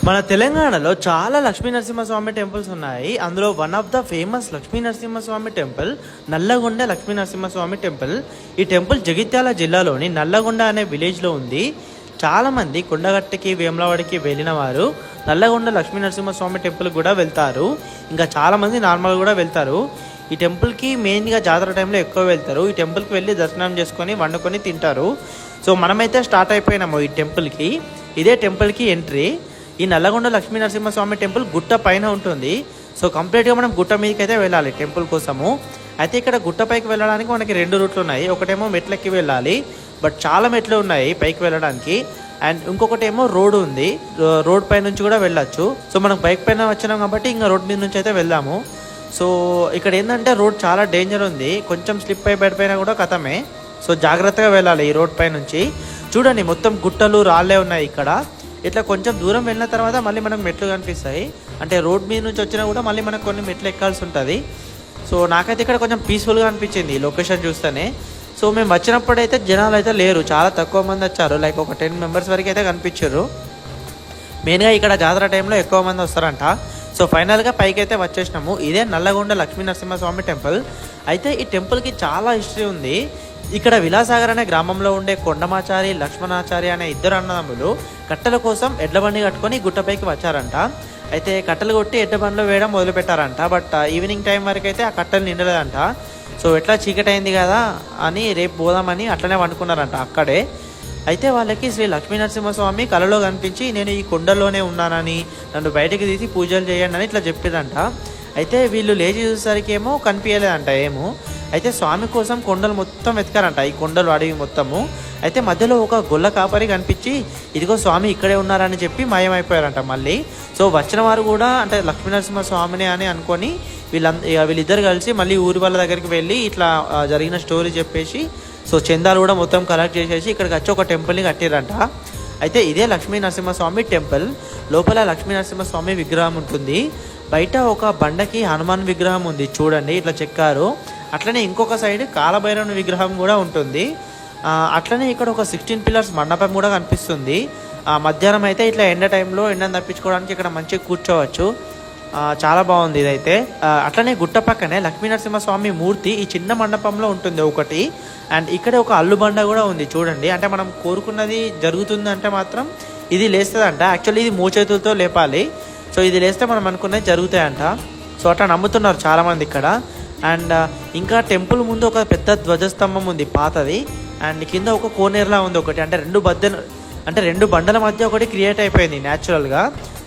మన తెలంగాణలో చాలా లక్ష్మీ నరసింహస్వామి టెంపుల్స్ ఉన్నాయి. అందులో one of the famous Lakshmi Narasimhaswamy temple Nalgonda Lakshmi Narasimhaswamy temple. ఈ టెంపుల్ జగిత్యాల జిల్లాలోని నల్లగొండ అనే విలేజ్లో ఉంది. చాలామంది కొండగట్టుకి వేములవాడికి వెళ్ళిన వారు నల్లగొండ లక్ష్మీ నరసింహస్వామి టెంపుల్ కూడా వెళ్తారు. ఇంకా చాలామంది నార్మల్ కూడా వెళ్తారు. ఈ టెంపుల్కి మెయిన్గా జాతర టైంలో ఎక్కువ వెళ్తారు. ఈ టెంపుల్కి వెళ్ళి దర్శనం చేసుకొని వండుకొని తింటారు. సో మనమైతే స్టార్ట్ అయిపోయినాము ఈ టెంపుల్కి. ఇదే టెంపుల్కి ఎంట్రీ. ఈ నల్లగొండ లక్ష్మీ నరసింహస్వామి టెంపుల్ గుట్ట పైన ఉంటుంది. సో కంప్లీట్గా మనం గుట్ట మీదకి అయితే వెళ్ళాలి టెంపుల్ కోసము. అయితే ఇక్కడ గుట్ట పైకి వెళ్ళడానికి మనకి 2 రూట్లు ఉన్నాయి. ఒకటేమో మెట్లెక్కి వెళ్ళాలి, బట్ చాలా మెట్లు ఉన్నాయి పైకి వెళ్ళడానికి. అండ్ ఇంకొకటి ఏమో రోడ్ ఉంది, రోడ్ పై నుంచి కూడా వెళ్ళచ్చు. సో మనం బైక్ పైన వచ్చినాం కాబట్టి ఇంకా రోడ్ మీద నుంచి అయితే వెళ్దాము. సో ఇక్కడ ఏంటంటే రోడ్ చాలా డేంజర్ ఉంది, కొంచెం స్లిప్ అయి పడిపోయినా కూడా కథమే. సో జాగ్రత్తగా వెళ్ళాలి ఈ రోడ్ పై నుంచి. చూడండి మొత్తం గుట్టలు రాళ్ళే ఉన్నాయి ఇక్కడ. ఇట్లా కొంచెం దూరం వెళ్ళిన తర్వాత మళ్ళీ మనకు మెట్లు కనిపిస్తాయి. అంటే రోడ్ మీద నుంచి వచ్చినా కూడా మళ్ళీ మనకు కొన్ని మెట్లు ఎక్కాల్సి ఉంటుంది. సో నాకైతే ఇక్కడ కొంచెం పీస్ఫుల్గా అనిపించింది ఈ లొకేషన్ చూస్తేనే. సో మేము వచ్చినప్పుడైతే జనాలు అయితే లేరు, చాలా తక్కువ మంది వచ్చారు. లైక్ ఒక 10 మెంబర్స్ వరకు అయితే కనిపించారు. మెయిన్గా ఇక్కడ జాతర టైంలో ఎక్కువ మంది వస్తారంట. సో ఫైనల్గా పైకి అయితే వచ్చేసినాము. ఇదే నల్లగొండ లక్ష్మీ నరసింహస్వామి టెంపుల్. అయితే ఈ టెంపుల్కి చాలా హిస్టరీ ఉంది. ఇక్కడ విలాసాగర్ అనే గ్రామంలో ఉండే కొండమాచారి లక్ష్మణాచారి అనే 2 అన్నదమ్ములు కట్టెల కోసం ఎడ్ల బండి కట్టుకొని గుట్టపైకి వచ్చారంట. అయితే కట్టెలు కొట్టి ఎడ్ల బండిలో వేయడం మొదలు పెట్టారంట. బట్ ఈవినింగ్ టైం వరకు అయితే ఆ కట్టెలు నిండలేదంట. సో ఎట్లా చీకటి అయింది కదా అని రేపు పోదామని అట్లనే వండుకున్నారంట అక్కడే. అయితే వాళ్ళకి శ్రీ లక్ష్మీ నరసింహస్వామి కలలో కనిపించి నేను ఈ కొండలోనే ఉన్నానని, నన్ను బయటికి తీసి పూజలు చేయండి అని ఇట్లా చెప్పారంట. అయితే వీళ్ళు లేచి చూసేసరికి ఏమో కనిపించలేదంట ఏమో. అయితే స్వామి కోసం కొండలు మొత్తం వెతికారంట, ఈ కొండలు అడవి మొత్తము. అయితే మధ్యలో ఒక గొల్ల కాపరి కనిపించి ఇదిగో స్వామి ఇక్కడే ఉన్నారని చెప్పి మాయమైపోయారంట మళ్ళీ. సో వచ్చిన వారు కూడా అంటే లక్ష్మీనరసింహ స్వామిని అని అనుకొని వీళ్ళిద్దరు కలిసి మళ్ళీ ఊరి వాళ్ళ దగ్గరికి వెళ్ళి ఇట్లా జరిగిన స్టోరీ చెప్పేసి సో చందాలు కూడా మొత్తం కలెక్ట్ చేసేసి ఇక్కడికి వచ్చి ఒక టెంపుల్ని కట్టిరంట. అయితే ఇదే లక్ష్మీ నరసింహస్వామి టెంపుల్. లోపల లక్ష్మీ నరసింహస్వామి విగ్రహం ఉంటుంది. బయట ఒక బండకి హనుమాన్ విగ్రహం ఉంది చూడండి, ఇట్లా చెక్కారు. అట్లనే ఇంకొక సైడ్ కాలభైరవుని విగ్రహం కూడా ఉంటుంది. అట్లనే ఇక్కడ ఒక 16 పిల్లర్స్ మండపం కూడా కనిపిస్తుంది. మధ్యాహ్నం అయితే ఇట్లా ఎండ టైంలో ఎండను తప్పించుకోవడానికి ఇక్కడ మంచిగా కూర్చోవచ్చు. చాలా బాగుంది ఇదైతే. అట్లనే గుట్ట పక్కనే లక్ష్మీ నరసింహస్వామి మూర్తి ఈ చిన్న మండపంలో ఉంటుంది ఒకటి. అండ్ ఇక్కడ ఒక అల్లుబండ కూడా ఉంది చూడండి. అంటే మనం కోరుకున్నది జరుగుతుంది అంటే మాత్రం ఇది లేస్తుందంట. యాక్చువల్లీ ఇది మోచేతులతో లేపాలి. సో ఇది లేస్తే మనం అనుకున్నది జరుగుతాయంట. సో అట్లా నమ్ముతున్నారు చాలామంది ఇక్కడ. అండ్ ఇంకా టెంపుల్ ముందు ఒక పెద్ద ధ్వజస్తంభం ఉంది పాతది. అండ్ కింద ఒక కోనేరులా ఉంది ఒకటి. అంటే 2 బండల మధ్య ఒకటి క్రియేట్ అయిపోయింది న్యాచురల్గా.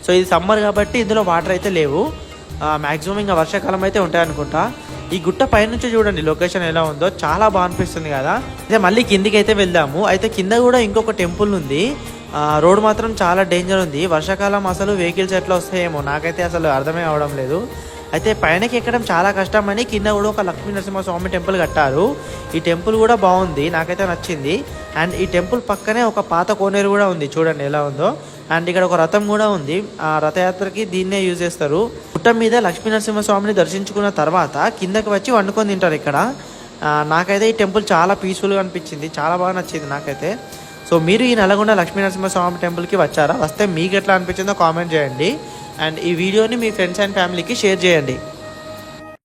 సో ఇది సమ్మర్ కాబట్టి ఇందులో వాటర్ అయితే లేవు. మ్యాక్సిమం ఇంకా వర్షాకాలం అయితే ఉంటాయనుకుంటా. ఈ గుట్ట పైనుంచి చూడండి లొకేషన్ ఎలా ఉందో, చాలా బాగా అనిపిస్తుంది కదా. అయితే మళ్ళీ కిందికి అయితే వెళ్దాము. అయితే కింద కూడా ఇంకొక టెంపుల్ ఉంది. రోడ్ మాత్రం చాలా డేంజర్ ఉంది. వర్షాకాలం అసలు వెహికల్స్ ఎట్లా వస్తాయేమో నాకైతే అసలు అర్థమే అవడం లేదు. అయితే పైనకి ఎక్కడం చాలా కష్టం అని కింద కూడా ఒక లక్ష్మీ నరసింహస్వామి టెంపుల్ కట్టారు. ఈ టెంపుల్ కూడా బాగుంది, నాకైతే నచ్చింది. అండ్ ఈ టెంపుల్ పక్కనే ఒక పాత కోనేరు కూడా ఉంది చూడండి ఎలా ఉందో. అండ్ ఇక్కడ ఒక రథం కూడా ఉంది. ఆ రథయాత్రకి దీన్నే యూజ్ చేస్తారు. గుట్ట మీద లక్ష్మీ నరసింహస్వామిని దర్శించుకున్న తర్వాత కిందకి వచ్చి వండుకొని తింటారు ఇక్కడ. నాకైతే ఈ టెంపుల్ చాలా పీస్ఫుల్గా అనిపించింది, చాలా బాగా నచ్చింది నాకైతే. సో మీరు ఈ నల్లగొండ లక్ష్మీ నరసింహస్వామి టెంపుల్కి వచ్చారా? వస్తే మీకు ఎట్లా అనిపించిందో కామెంట్ చేయండి. అండ్ ఈ వీడియోని మీ ఫ్రెండ్స్ అండ్ ఫ్యామిలీకి షేర్ చేయండి.